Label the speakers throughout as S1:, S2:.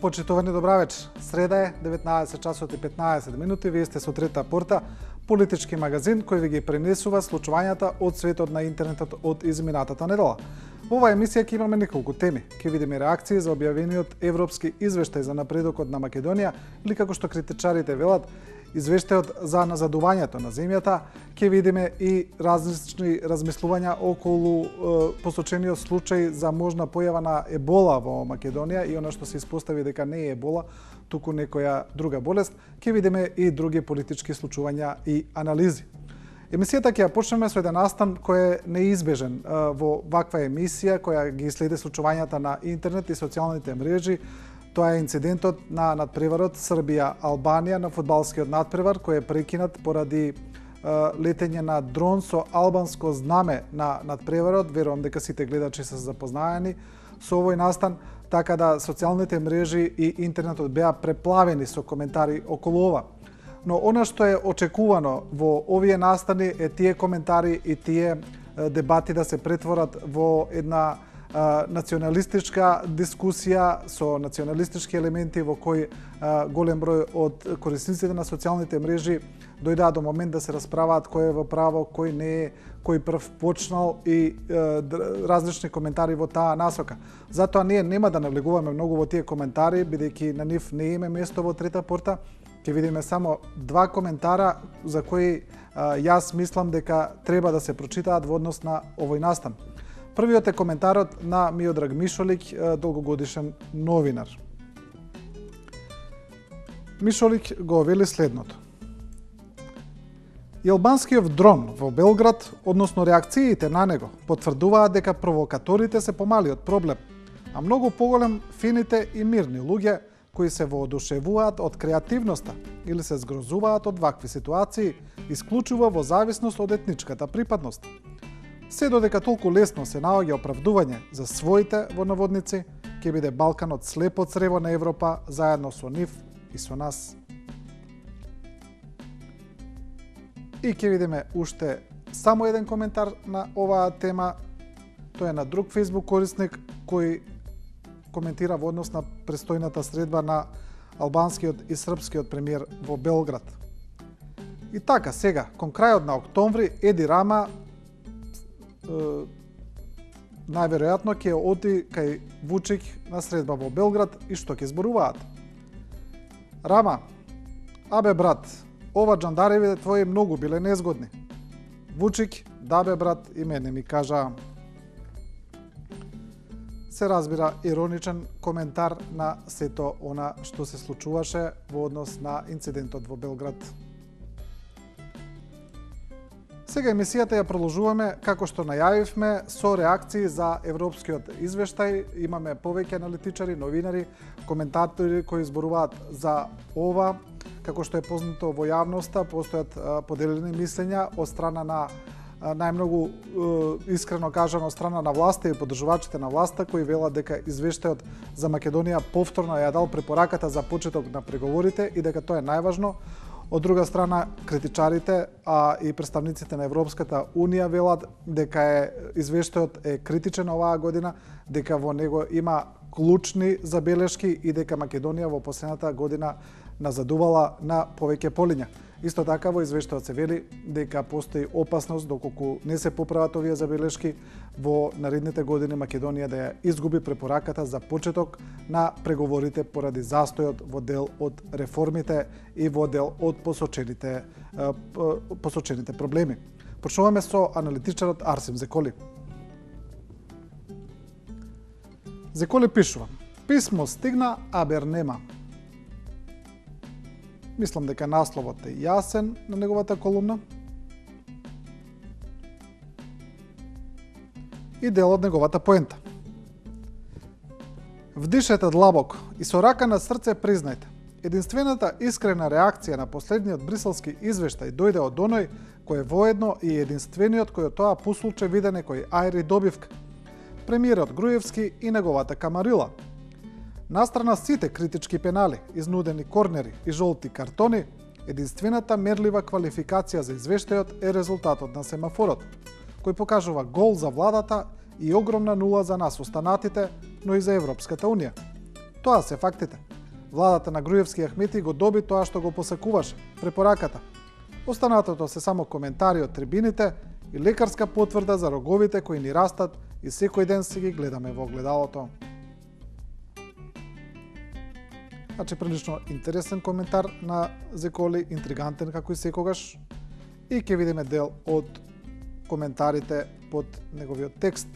S1: Почитувани, добра вечер. Среда е, 19 часот и 15 минути. Вие сте со Трета порта, политички магазин кој ви ги пренесува случувањата од светот на интернетот од изминатата недела. Во оваа емисија ќе имаме неколку теми. Ќе видиме реакции за објавениот европски извештај за напредокот на Македонија, или како што критичарите велат, извештајот за назадувањето на земјата. Ќе видиме и различни размислувања околу посочениот случај за можна појава на ебола во Македонија и она што се испостави дека не е ебола, туку некоја друга болест. Ќе видиме и други политички случувања и анализи. Емисијата ќе ја почнеме со еден настан кој е неизбежен во ваква емисија која ги следи случувањата на интернет и социјалните мрежи. Тоа е инцидентот на надпреварот Србија-Албанија на фудбалскиот надпревар кој е прекинат поради летење на дрон со албанско знаме на надпреварот. Верувам дека сите гледачи се запознаени со овој настан, така да социјалните мрежи и интернетот беа преплавени со коментари околу ова. Но она што е очекувано во овие настани е тие коментари и тие дебати да се претворат во една националистичка дискусија со националистички елементи во кој голем број од корисниците на социјалните мрежи дојдаа до момент да се расправаат кој е во право, кој не е, кој прв почнал и различни коментари во таа насока. Затоа ние нема да навлегуваме многу во тие коментари, бидејќи на нив не има место во Трета порта. Ќе видиме само два коментара за кои јас мислам дека треба да се прочитаат во однос на овој настан. Првиот е коментарот на Миодраг Мишолик, долгогодишен новинар. Мишолик го вели следното. И албанскиот дрон во Белград, односно реакциите на него, потврдуваат дека провокаторите се помалиот проблем, а многу поголем фините и мирни луѓе кои се воодушевуваат од креативноста или се згрозуваат од вакви ситуации, исклучува во зависност од етничката припадност. Се додека толку лесно се наоѓа оправдување за своите во наводници, ќе биде Балканот слепо црево на Европа заедно со нив и со нас. И ќе видиме уште само еден коментар на оваа тема. Тој е на друг Facebook корисник кој коментира во однос на престојната средба на албанскиот и српскиот премиер во Белград. И така, сега, кон крајот на октомври, Еди Рама најверојатно ќе оди кај Вучик на средба во Белград и што ќе зборуваат. Рама, абе брат, ова джандаревите твои многу биле незгодни. Вучик, да бе брат, и мене ми кажа. Се разбира ироничен коментар на сето она што се случуваше во однос на инцидентот во Белград. Сега емисијата ја продолжуваме, како што најавивме, со реакции за европскиот извештај. Имаме повеќе аналитичари, новинари, коментатори кои зборуваат за ова. Како што е познато во јавноста, постојат поделени мислења од страна на најмногу искрено кажано од страна на власта и поддржувачите на власта кои велат дека извештајот за Македонија повторно ја дал препораката за почеток на преговорите и дека тоа е најважно. Од друга страна, критичарите и представниците на Европската Унија велат дека извештајот е критичен оваа година, дека во него има клучни забелешки и дека Македонија во последната година назадувала на повеќе полиња. Исто така во извештајот се вели дека постои опасност доколку не се поправат овие забелешки во наредните години Македонија да ја изгуби препораката за почеток на преговорите поради застојот во дел од реформите и во дел од посочените проблеми. Почнуваме со аналитичарот Арсим Зеколи. Зеколи пишува: писмо стигна, а бер нема. Мислам дека насловот е јасен на неговата колумна и дел од неговата поента. Вдишете длабоко и со рака на срце признајте. Единствената искрена реакција на последниот бриселски извештај дојде од оној кој е воедно и единствениот кој од тоа послуче виде некој ајри добивка. Премиерот Груевски и неговата камарила. Настрана сите критички пенали, изнудени корнери и жолти картони, единствената мерлива квалификација за извештајот е резултатот на семафорот, кој покажува гол за владата и огромна нула за нас останатите, но и за Европската Унија. Тоа се фактите. Владата на Груевски и Ахмети го доби тоа што го посакуваше, препораката. Останатото се само коментари од трибините и лекарска потврда за роговите кои ни растат и секој ден си ги гледаме во огледалото. Значи, прилично интересен коментар на Зеколи, интригантен како и секогаш. И ќе видиме дел од коментарите под неговиот текст.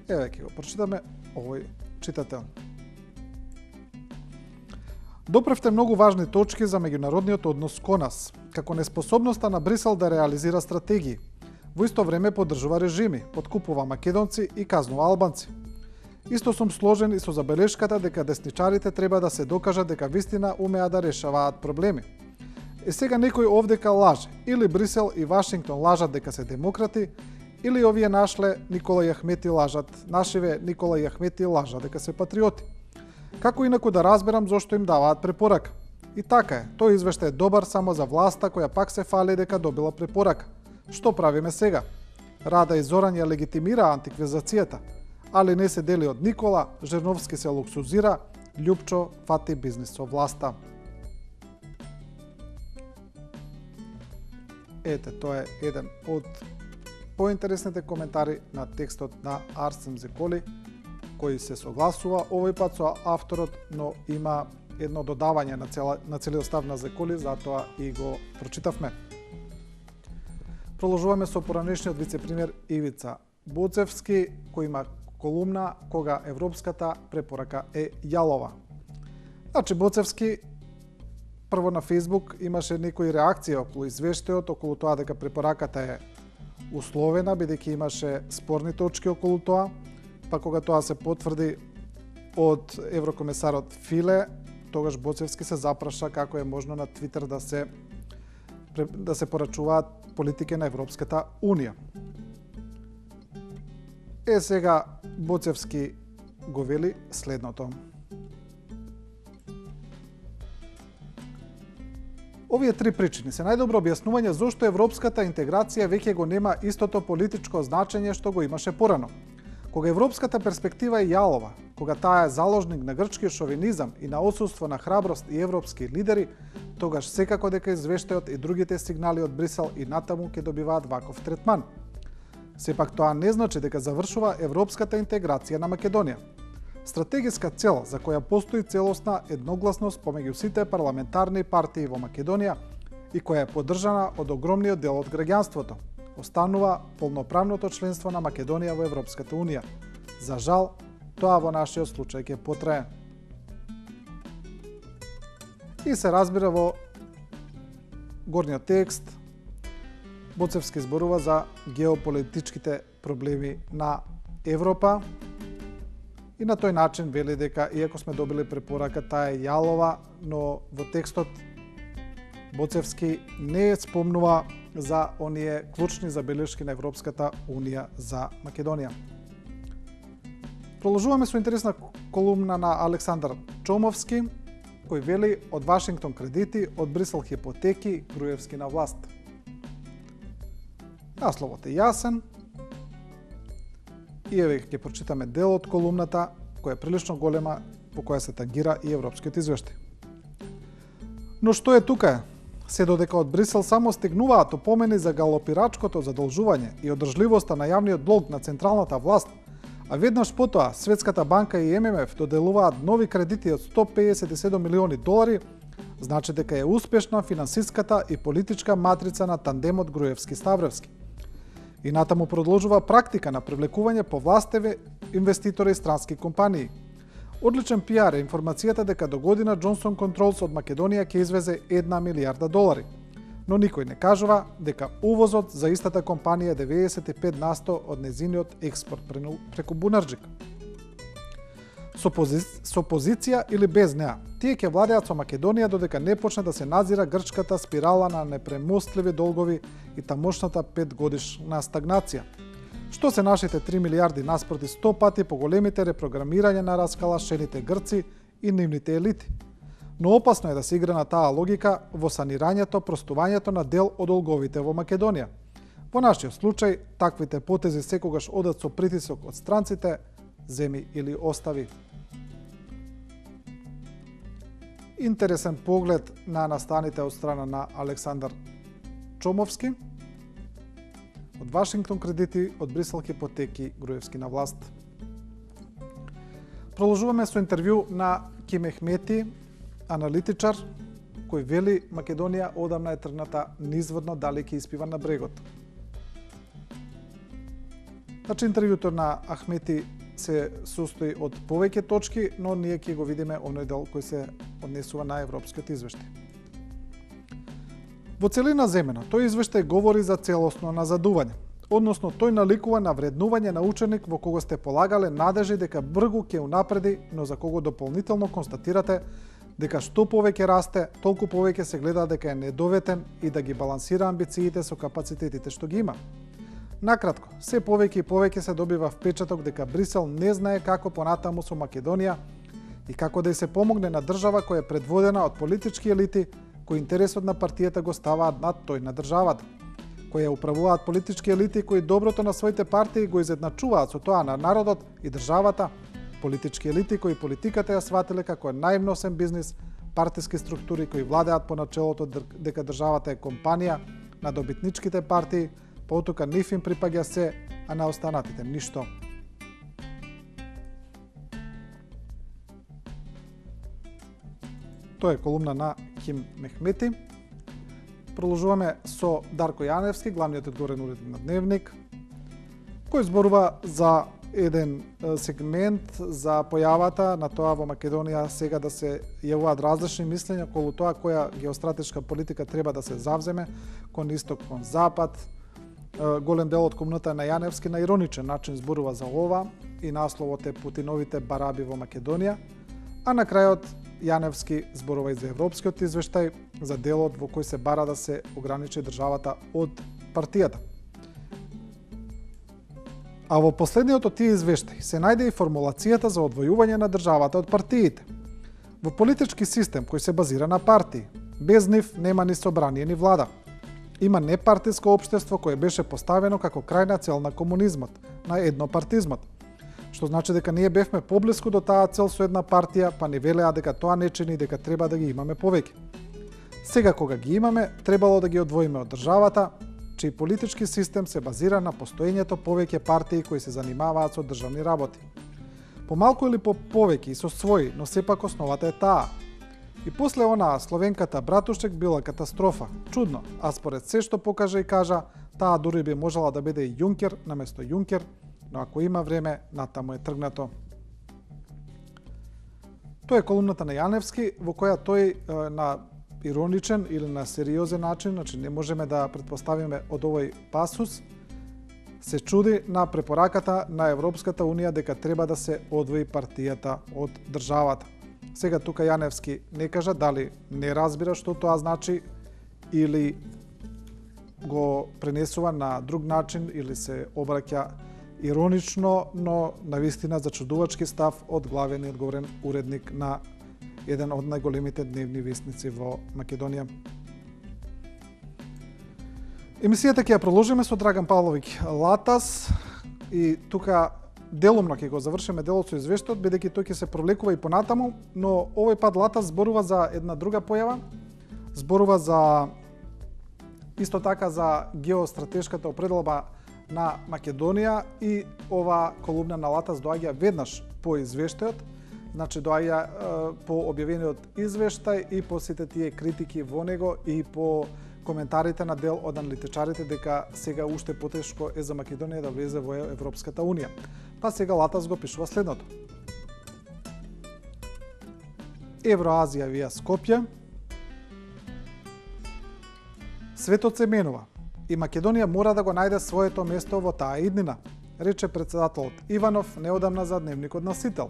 S1: Еве ќе го прочитаме овој читател. Допревте многу важни точки за меѓународниот однос кон нас, како неспособноста на Брисел да реализира стратегии. Во исто време поддржува режими, подкупува македонци и казнува албанци. Исто сум сложен и со забелешката дека десничарите треба да се докажат дека вистина умеа да решаваат проблеми. И сега некој овдека лаже, или Брисел и Вашингтон лажат дека се демократи, или овие нашле Никола и Ахмети лажат, нашиве Никола и Ахмети лажат дека се патриоти. Како инаку да разберам зошто им даваат препорака? И така е, тој извештај е добар само за власта која пак се фали дека добила препорака. Што правиме сега? Рада и Зоран ја легитимира антиквизацијата, али не се дели од Никола, Жерновски се луксузира, Љупчо фати бизнис со власта. Ете, тоа е еден од поинтересните коментари на текстот на Арсен Зеколи, кој се согласува овој пат со авторот, но има едно додавање на целиот став на Зеколи, затоа и го прочитавме. Продолжуваме со поранешниот вице-премиер Ивица Боцевски, кој има колумна кога европската препорака е јалова. Значи, Боцевски прво на Фейсбук имаше некои реакции околу извештајот, околу тоа дека препораката е условена, бидејќи имаше спорни точки околу тоа, па кога тоа се потврди од еврокомесарот Филе, тогаш Боцевски се запраша како е можно на Твитер да се порачуваат политики на Европската Унија. Сега Боцевски го вели следното. Овие три причини се најдобро објаснување зошто европската интеграција веќе го нема истото политичко значење што го имаше порано. Кога европската перспектива е јалова, кога таа е заложник на грчки шовинизам и на отсуство на храброст и европски лидери, тогаш секако дека извештајот и другите сигнали од Брисел и натаму ќе добиваат ваков третман. Сепак тоа не значи дека завршува европската интеграција на Македонија. Стратегиска цел за која постои целосна едногласност помеѓу сите парламентарни партии во Македонија и која е поддржана од огромниот дел од граѓанството, останува полноправното членство на Македонија во Европската Унија. За жал, тоа во нашиот случај ќе потрае. И се разбира во горниот текст, Боцевски зборува за геополитичките проблеми на Европа и на тој начин вели дека иако сме добили препорака, таа е јалова, но во текстот Боцевски не спомнува за оние клучни забелешки на Европската Унија за Македонија. Продолжуваме со интересна колумна на Александар Чомовски, кој вели од Вашингтон кредити, од Брисел хипотеки, Груевски на власт. Насловот е јасен и еве ќе прочитаме дел од колумната која е прилично голема, по која се тангира и европскиот извештај. Но што е тука? Се додека од Брисел само стигнуваат опомени за галопирачкото задолжување и одржливоста на јавниот долг на централната власт, а веднаш потоа Светската банка и ММФ доделуваат нови кредити од 157 милиони долари, значи дека е успешна финансиската и политичка матрица на тандемот Груевски-Ставревски. И натаму продолжува практика на привлекување повластеви инвеститори и странски компании. Одличен пиар е информацијата дека до година Johnson Controls од Македонија ќе извезе 1 милијарда долари. Но никој не кажува дека увозот за истата компанија е 95% од незиниот експорт преку Бунарџик. Со позиција или без неа, тие ќе владеат со Македонија додека не почне да се надзира грчката спирала на непремостливи долгови и тамошната 5-годишна стагнација. Што се нашите 3 милијарди наспроти 100 пати поголемите репрограмирање на раскалашените грци и нивните елити. Но опасно е да се игра на таа логика во санирањето, простувањето на дел од долговите во Македонија. Во нашиот случај, таквите потези секогаш одат со притисок од странците, земи или остави. Интересен поглед на настаните од страна на Александар Чомовски. Од Вашингтон кредити, од Брисел хипотеки, Груевски на власт. Продолжуваме со интервју на Ким Ехмети, аналитичар, кој вели Македонија одамна е тргната низводно далеќе испива на брегот. Значи, интервјуто на Ахмети се состои од повеќе точки, но ние ќе го видиме оној дел кој се однесува на европскиот извештај. Во целина земено, тој извештај говори за целосно назадување, односно тој наликува на вреднување на ученик во кого сте полагале надежи дека бргу ќе унапреди, но за кого дополнително констатирате дека што повеќе расте, толку повеќе се гледа дека е недоветен и да ги балансира амбициите со капацитетите што ги има. Накратко, се повеќе и повеќе се добива впечаток дека Брисел не знае како понатаму со Македонија и како да се помогне на држава која е предводена од политички елити кои интересот на партијата го ставаат над тој на државата, кои ја управуваат политички елити кои доброто на своите партии го изедначуваат со тоа на народот и државата, политички елити кои политиката ја сватиле како највносен бизнис, партиски структури кои владеат по начелото дека државата е компанија на добитничките партии, потока нив им припаѓа се, а на останатите ништо. Тоа е колумна на Ким Мехмети. Продолжуваме со Дарко Јаневски, главниот одговорен уредник на Дневник, кој зборува за еден сегмент за појавата на тоа во Македонија сега да се јавуваат различни мислења околу тоа која геостратешка политика треба да се завземе кон исток, кон запад. Голем дел од комуната на Јаневски на ироничен начин зборува за ова и насловот е Путиновите бараби во Македонија, а на крајот Јаневски зборува и за европскиот извештај за делот во кој се бара да се ограничи државата од партијата. А во последниот од тие извештаи се најде и формулацијата за одвојување на државата од партиите. Во политички систем кој се базира на партии, без нив нема ни собрание ни влада. Има непартиско општество кое беше поставено како крајна цел на комунизмот, на еднопартизмот. Што значи дека ние бевме поблиску до таа цел со една партија, па не велеа дека тоа не чини дека треба да ги имаме повеќе. Сега кога ги имаме, требало да ги одвоиме од државата, чиј политички систем се базира на постоењето повеќе партии кои се занимаваат со државни работи. Помалку или повеќе и со своји, но сепак основата е таа. И после онаа словенката Братушек била катастрофа. Чудно, а според се што покажа и кажа, таа дури би можела да биде и Јункер наместо Јункер, но ако има време, натаму е тргнато. Тоа е колумната на Јаневски, во која тој на ироничен или на сериозен начин, значи не можеме да претпоставиме од овој пасус, се чуди на препораката на Европската Унија дека треба да се одвои партијата од државата. Сега тука Јаневски не кажа дали не разбира што тоа значи или го пренесува на друг начин или се обраќа иронично, но навистина зачудувачки став од главен и одговорен уредник на еден од најголемите дневни вестници во Македонија. Емисијата ќе ја продолжиме со Драган Павловиќ Латас и тука делумно ќе го завршиме делот со извештајот, бидејќи тој ќе се провлекува и понатаму, но овој пат Латас зборува за една друга појава, зборува за исто така за геостратешката определба на Македонија и ова колумна на Латас доаѓа веднаш по извештајот, значи доаѓа по објавениот извештај и по сите тие критики во него и по коментарите на дел од аналитичарите дека сега уште потешко е за Македонија да влезе во Европската Унија. Па сега Латас го пишува следното. Евроазија вија Скопје. Светот се менува и Македонија мора да го најде своето место во таа иднина, рече председателот Иванов неодамна за Дневникот на Сител.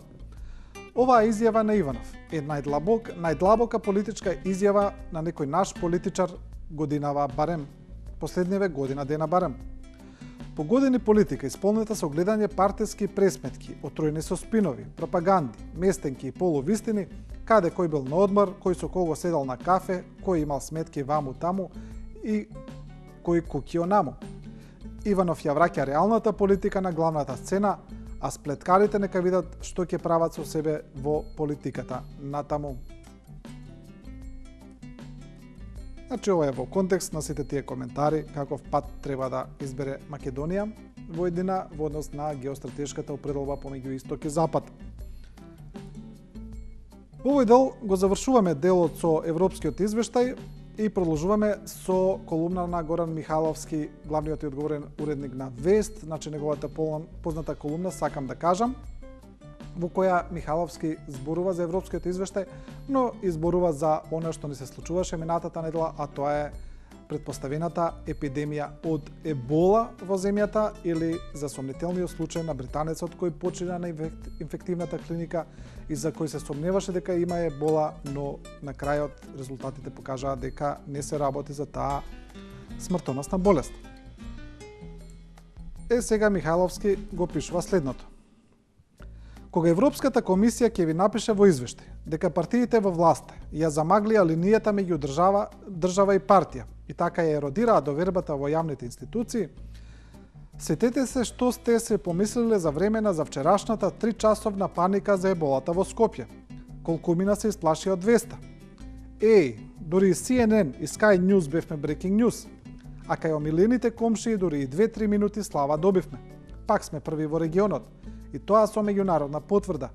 S1: Оваа изјава на Иванов е најдлабока политичка изјава на некој наш политичар годинава барем, последниве година дена барем. По години политика исполнета со гледање партиски пресметки, отроени со спинови, пропаганди, местенки и полувистини, каде кој бил на одмор, кој со кого седел на кафе, кој имал сметки ваму таму и кој кукио наму. Иванов ја враќа реалната политика на главната сцена, а сплеткарите нека видат што ќе прават со себе во политиката натаму. Значи, ова е во контекст на сите тие коментари каков пат треба да избере Македонија во едина во однос на геостратешката определба помеѓу исток и запад. Во овој дел го завршуваме делот со европскиот извештај и продолжуваме со колумна на Горан Михайловски, главниот и одговорен уредник на Вест, значи неговата позната колумна "Сакам да кажам", во која Михайловски зборува за европскиот извештај, но и зборува за она што ни се случуваше минатата недела, а тоа е претпоставената епидемија од ебола во земјата или за сомнителниот случај на британецот кој почина на инфективната клиника и за кој се сомневаше дека има ебола, но на крајот резултатите покажаа дека не се работи за таа смртоносна болест. Сега Михайловски го пишува следното. Кога Европската комисија ќе ви напише во извештај дека партиите во власта ја замаглија линијата меѓу држава и партија и така ја еродираа довербата во јавните институции, сетете се што сте се помислиле за време за вчерашната 3-часовна паника за еболата во Скопје. Колку мина се исплашија од 200. Дури и CNN и Sky News бевме breaking news, а кај омилените комшии дури и 2-3 минути слава добивме. Пак сме први во регионот. И тоа со меѓународна потврда.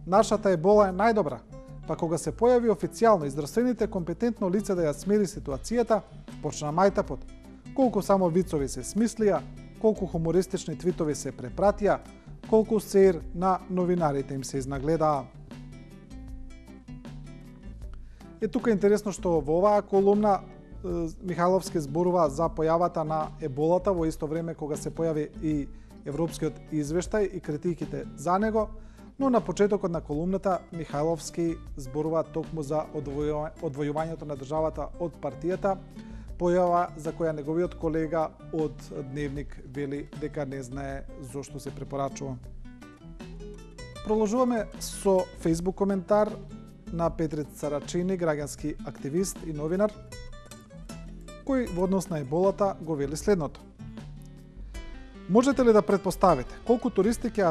S1: Нашата ебола е најдобра, па кога се појави официјално и здравствените компетентно лице да ја смери ситуацијата, почна мајтапот. Колку само вицови се смислија, колку хумористични твитови се препратија, колку сеир на новинарите им се изнагледаа. Тука е интересно што во оваа колумна Михайловски зборува за појавата на еболата во исто време кога се појави и европскиот извештај и критиките за него, но на почетокот на колумната Михайловски зборува токму за одвојувањето на државата од партијата, појава за која неговиот колега од Дневник вели дека не знае зошто се препорачува. Продолжуваме со Facebook коментар на Петрица Рачини, граѓански активист и новинар, кој во однос на еболата го вели следното. Можете ли да претпоставите колку туристи ќе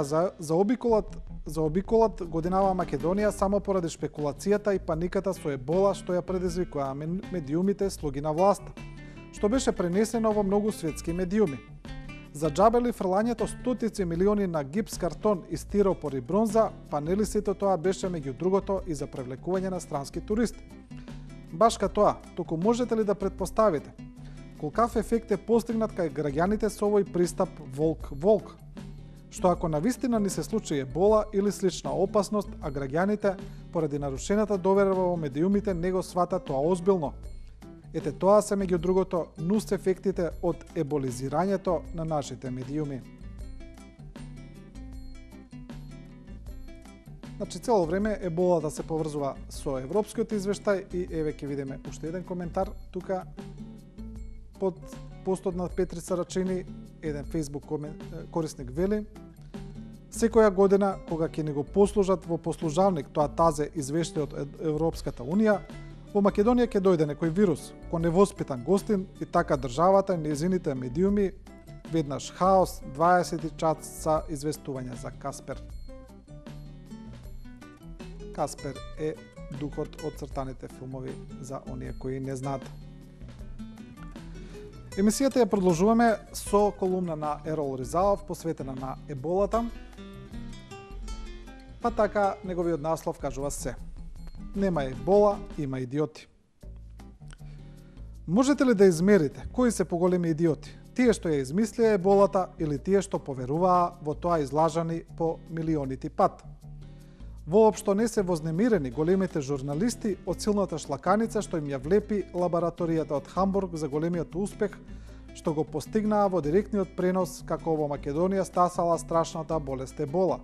S1: заобиколат годинава Македонија само поради шпекулацијата и паниката со ебола што ја предизвикаа медиумите слуги на власта, што беше пренесено во многу светски медиуми? За џабе ли фрлањето стотици милиони на гипс, картон и стиропор и бронза, па нели сето тоа беше меѓу другото и за привлекување на странски туристи? Баш ка тоа, туку можете ли да претпоставите колкав ефект е постигнат кај граѓаните со овој пристап волк-волк, што ако навистина ни се случи ебола или слична опасност, а граѓаните поради нарушената доверба во медиумите не го сватат тоа озбилно. Ете тоа се меѓу другото нус ефектите од еболизирањето на нашите медиуми. Значи цело време еболата се поврзува со европскиот извештај и еве ќе видиме уште еден коментар тука под постот на Петрица Рачини, еден Facebook корисник вели: секоја година кога ќе ни го послужат во послужавник тоа тазе извештај од Европската Унија, во Македонија ќе дојде некој вирус, кој невоспитан гостин и така државата и нејзините медиуми веднаш хаос, 20 часа известувања за Каспер. Каспер е духот од цртаните филмови за оние кои не знаат. Емисијата ја продолжуваме со колумна на Ерол Ризалов посветена на еболата. Па така неговиот наслов кажува се: нема ебола, има идиоти. Можете ли да измерите кои се поголеми идиоти? Тие што ја измислија еболата или тие што поверуваа во тоа излажани по милионити пат? Воопшто не се вознемирени големите журналисти од силната шлаканица што им ја влепи лабораторијата од Хамбург за големиот успех што го постигнаа во директниот пренос како во Македонија стасала страшната болест ебола.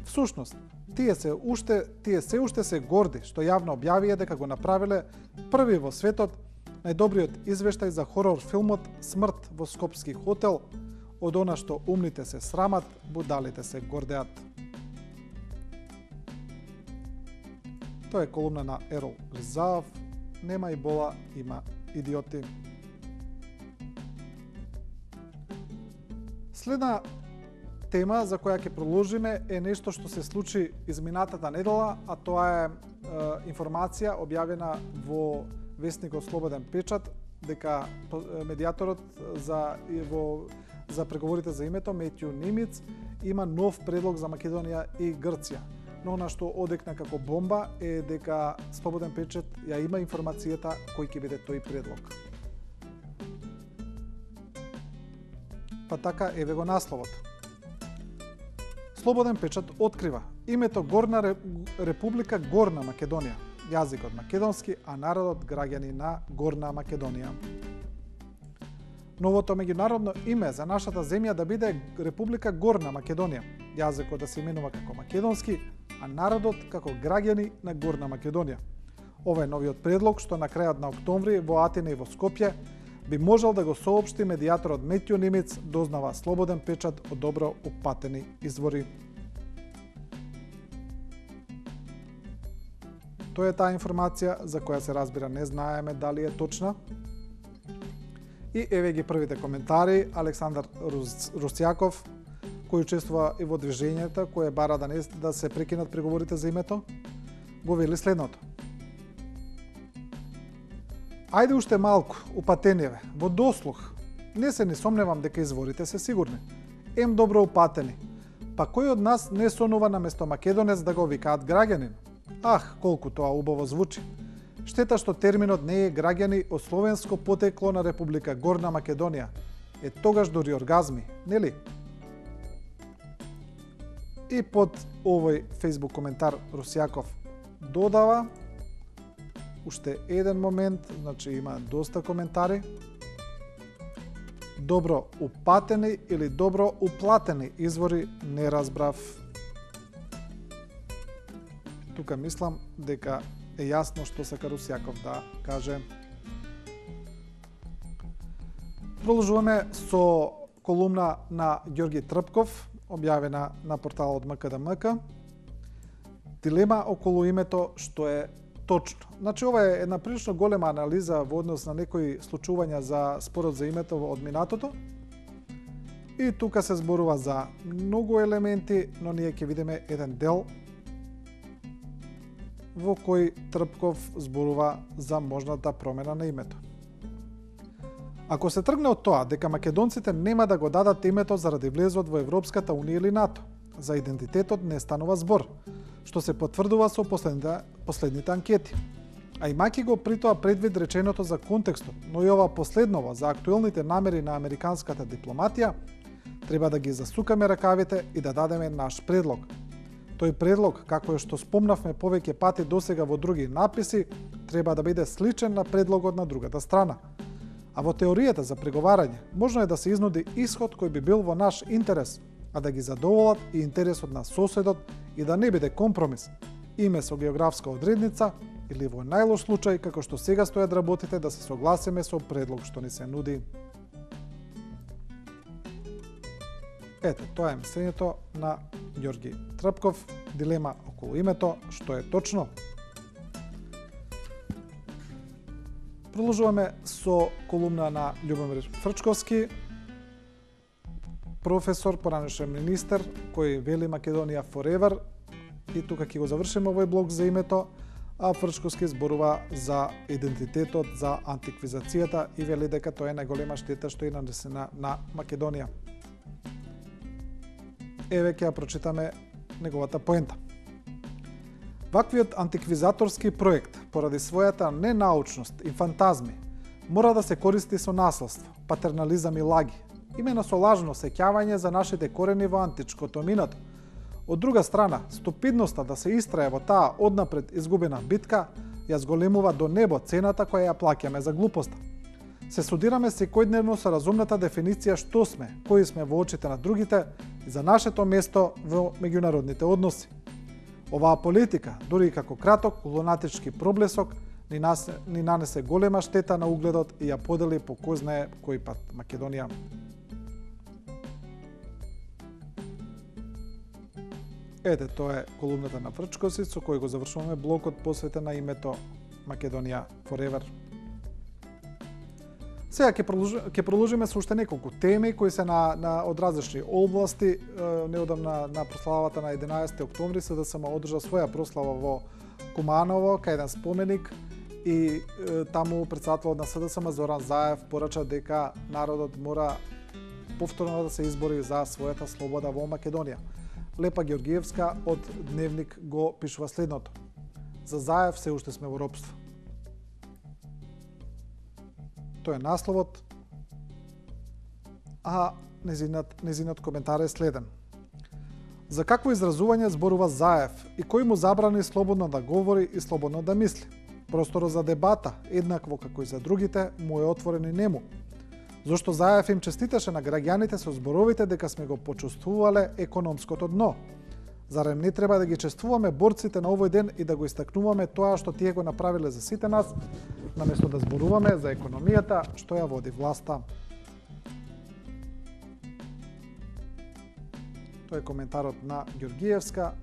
S1: Всушност, тие се уште се горди што јавно објавија дека го направиле први во светот најдобриот извештај за хорор филмот Смрт во скопски хотел, од она што умните се срамат, будалите се гордеат. Тоа е колумна на Ерол Ризалов. Нема ебола, има идиоти. Следна тема за која ќе продолжиме е нешто што се случи изминатата недела, а тоа е информација објавена во весникот Слободен печат дека медијаторот за преговорите за името Метју Немиц има нов предлог за Македонија и Грција. Но она што одекна како бомба е дека Слободен печат ја има информацијата кој ќе биде тој предлог. Па така еве го насловот. Слободен печат открива името Горна Република Горна Македонија, јазикот македонски, а народот граѓани на Горна Македонија. Новото меѓународно име за нашата земја да биде Република Горна Македонија, јазикот да се именува како македонски, а народот како граѓани на Горна Македонија. Ова е новиот предлог што на крајот на октомври во Атина и во Скопје би можел да го соопшти медијаторот Метју Немиц, дознава Слободен печат од добро упатени извори. Тоа е таа информација за која се разбира не знаеме дали е точна. И еве ги првите коментари. Александар Русјаков, кој учествува и во движењето, кој бара да се прекинат преговорите за името, го вели следното. Ајде уште малку, упатениве, во дослух. Не се не сомневам дека изворите се сигурни. Ем добро упатени. Па кој од нас не сонува наместо македонец да го викаат граѓанин? Ах, колку тоа убаво звучи. Штета што терминот не е граѓани од словенско потекло на Република Горна Македонија. Е тогаш дури оргазми, нели? И под овој Facebook коментар Русјаков додава уште еден момент, значи има доста коментари. Добро упатени или добро уплатени извори не разбрав. Тука мислам дека е јасно што сака Русјаков да каже. Продолжуваме со колумна на Ѓорги Трпков, објавена на порталот МКДМК. Дилема околу името што е точно. Значи, ова е една прилично голема анализа во однос на некои случувања за спорот за името од минатото. И тука се зборува за многу елементи, но ние ќе видиме еден дел во кој Трпков зборува за можната промена на името. Ако се тргне од тоа дека македонците нема да го дадат името заради влезот во Европската унија или НАТО, за идентитетот не станува збор, што се потврдува со последните анкети. А имајќи го при тоа предвид реченото за контекстот, но и ова последново за актуелните намери на американската дипломатија, треба да ги засукаме ракавите и да дадеме наш предлог. Тој предлог, како што спомнавме повеќе пати досега во други написи, треба да биде сличен на предлогот на другата страна. А во теоријата за преговарање, можно е да се изнуди исход кој би бил во наш интерес, а да ги задоволат и интересот на соседот и да не биде компромис, име со географска одредница или во најлош случај, како што сега стојат работите, да се согласиме со предлог што ни се нуди. Ете, тоа е мислењето на Ѓорги Трпков, дилема околу името, што е точно. Продолжуваме со колумна на Љубомир Фрчковски, професор, поранешен министер, кој вели Македонија forever, и тука ќе го завршиме овој блок за името, а Фрчковски зборува за идентитетот, за антиквизацијата и вели дека тоа е најголема штета што е нанесена на Македонија. Еве ќе ја прочитаме неговата поента. Ваквиот антиквизаторски проект, поради својата ненаучност и фантазми, мора да се користи со насилство, патернализам и лаги, имено со лажно сеќавање за нашите корени во античкото минато. Од друга страна, ступидноста да се истрае во таа однапред изгубена битка ја зголемува до небо цената која ја плаќаме за глупоста. Се судираме секојдневно со разумната дефиниција што сме, кои сме во очите на другите и за нашето место во меѓународните односи. Оваа политика, дури и како краток лунатички проблесок, ни нанесе голема штета на угледот и ја подели по кој знае кој пат Македонија. Ете, тоа е колумната на Фрчковски, со кој го завршуваме блокот посветен на името Македонија forever. Сега ќе продолжиме со уште неколку теми кои се од различни области. Неодамна на прославата на 11 октомври СДСМ одржа своја прослава во Куманово, кај еден споменик, и таму председателот на СДСМ Зоран Заев порача дека народот мора повторно да се избори за својата слобода во Македонија. Лепа Георгиевска од Дневник го пишува следното: за Заев се уште сме во робство. Тој е насловот, а незинот коментар е следен. За какво изразување зборува Заев и кој му забрани слободно да говори и слободно да мисли? Просторот за дебата, еднакво како и за другите, му е отворен и нему. Зошто Заев им честиташе на граѓаните со зборовите дека сме го почувствувале економското дно? Зарем не треба да ги чествуваме борците на овој ден и да го истакнуваме тоа што тие го направиле за сите нас, наместо да зборуваме за економијата што ја води власта? Тоа е коментарот на Георгиевска.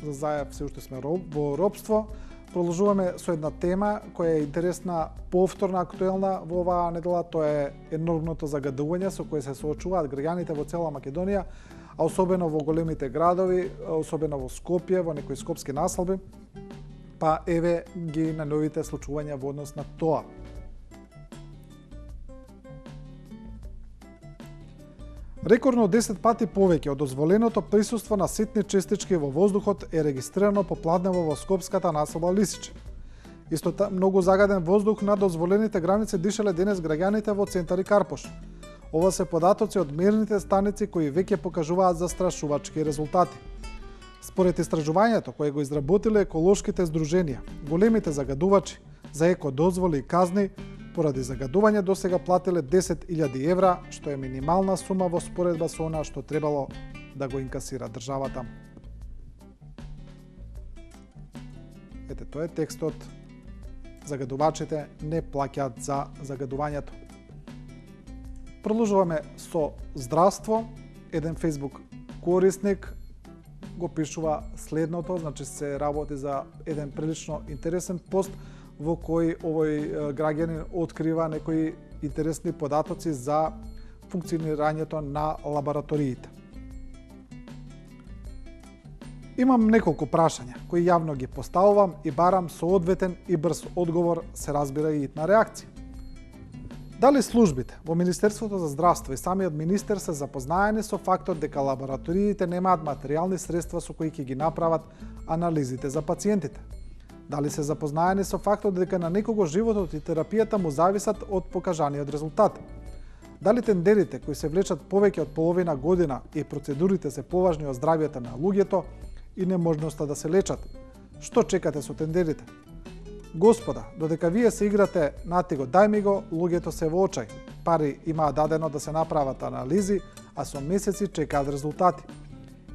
S1: За Заев се уште сме во робство. Продолжуваме со една тема која е интересна, повторно актуелна во оваа недела. Тоа е енормното загадување со кое се соочуваат граѓаните во цела Македонија, а особено во големите градови, особено во Скопје, во некои скопски населби. Па еве ги најновите случувања во однос на тоа. Рекордно 10 пати повеќе од дозволеното присуство на ситни честички во воздухот е регистрирано попладнево во скопската населба Лисиче. Исто многу загаден воздух на дозволените граници дишале денес граѓаните во центар и Карпош. Ова се податоци од мерните станици кои веќе покажуваат застрашувачки резултати. Според истражувањето кое го изработиле еколошките здруженија, големите загадувачи за екодозволи и казни поради загадување досега платиле 10.000 евра, што е минимална сума во споредба со она што требало да го инкасира државата. Ете, тоа е текстот. Загадувачите не плаќаат за загадувањето. Продолжуваме со здравство. Еден Facebook корисник го пишува следното, значи се работи за еден прилично интересен пост во кој овој граѓанин открива некои интересни податоци за функционирањето на лабораториите. Имам неколку прашања кои јавно ги поставувам и барам соодветен и брз одговор, се разбира и итна реакција. Дали службите во Министерството за здравство и самиот министер се запознаени со фактот дека лабораториите немаат материјални средства со кои ќе ги направат анализите за пациентите? Дали се запознаени со фактот дека на некого животот и терапијата му зависат од покажаниот резултат? Дали тендерите кои се влечат повеќе од половина година и процедурите се поважни од здравјето на луѓето и неможноста да се лечат? Што чекате со тендерите? Господа, додека вие се играте нати го дај ми го, луѓето се во очај. Пари имаат дадено да се направат анализи, а со месеци чекаат резултати.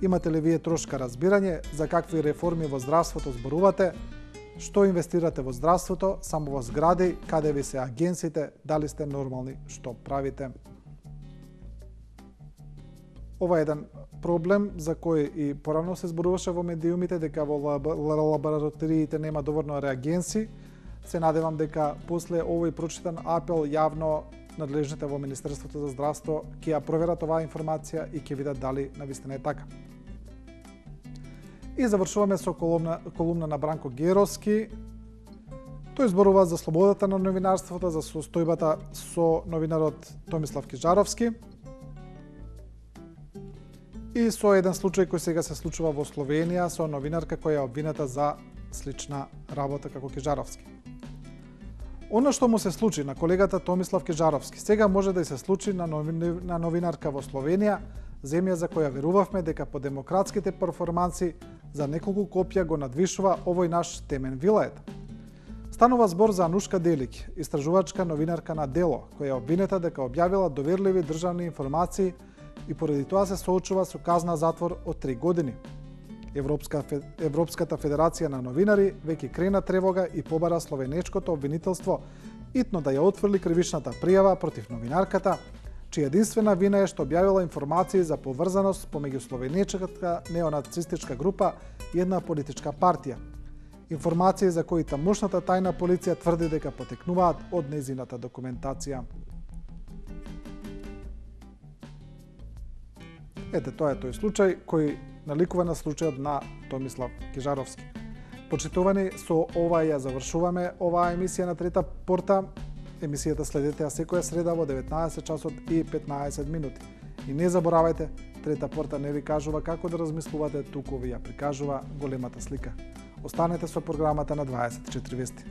S1: Имате ли вие трошка разбирање за какви реформи во здравството зборувате? Што инвестирате во здравството, само во згради, каде ви се агенциите, дали сте нормални, што правите? Ова е еден проблем за кој и порано се зборуваше во медиумите, дека во лабораториите нема доволно реагенси. Се надевам дека после овој прочитан апел јавно надлежните во Министерството за здравство ќе ја проверат оваа информација и ќе видат дали навистина е така. И завршуваме со колумна на Бранко Геровски. Тој зборува за слободата на новинарството, за состојбата со новинарот Томислав Кежаровски и со еден случај кој сега се случува во Словенија со новинарка која е обвината за слична работа како Кежаровски. Оно што му се случи на колегата Томислав Кежаровски, сега може да и се случи на новинарка во Словенија, земја за која верувавме дека по демократските перформанси за неколку копја го надвишува овој наш темен вилает. Станува збор за Анушка Делик, истражувачка новинарка на Дело, која е обвинета дека објавила доверливи државни информации и поради тоа се соочува со казна затвор од 3 години. Европската федерација на новинари веќе крена тревога и побара словенечкото обвинителство итно да ја отфрли кривичната пријава против новинарката, чија единствена вина е што објавила информации за поврзаност помеѓу словенечката неонацистичка група и една политичка партија. Информации за кои тамошната тајна полиција тврди дека потекнуваат од нејзината документација. Ете, тоа е тој случај кој наликува на случајот на Томислав Кижаровски. Почитувани, со ова ја завршуваме оваа емисија на Трета порта. Емисијата следете ја секоја среда во 19 часот и 15 минути. И не заборавајте, Трета порта не ви кажува како да размислувате, туку ви ја прикажува големата слика. Останете со програмата на 24 вести.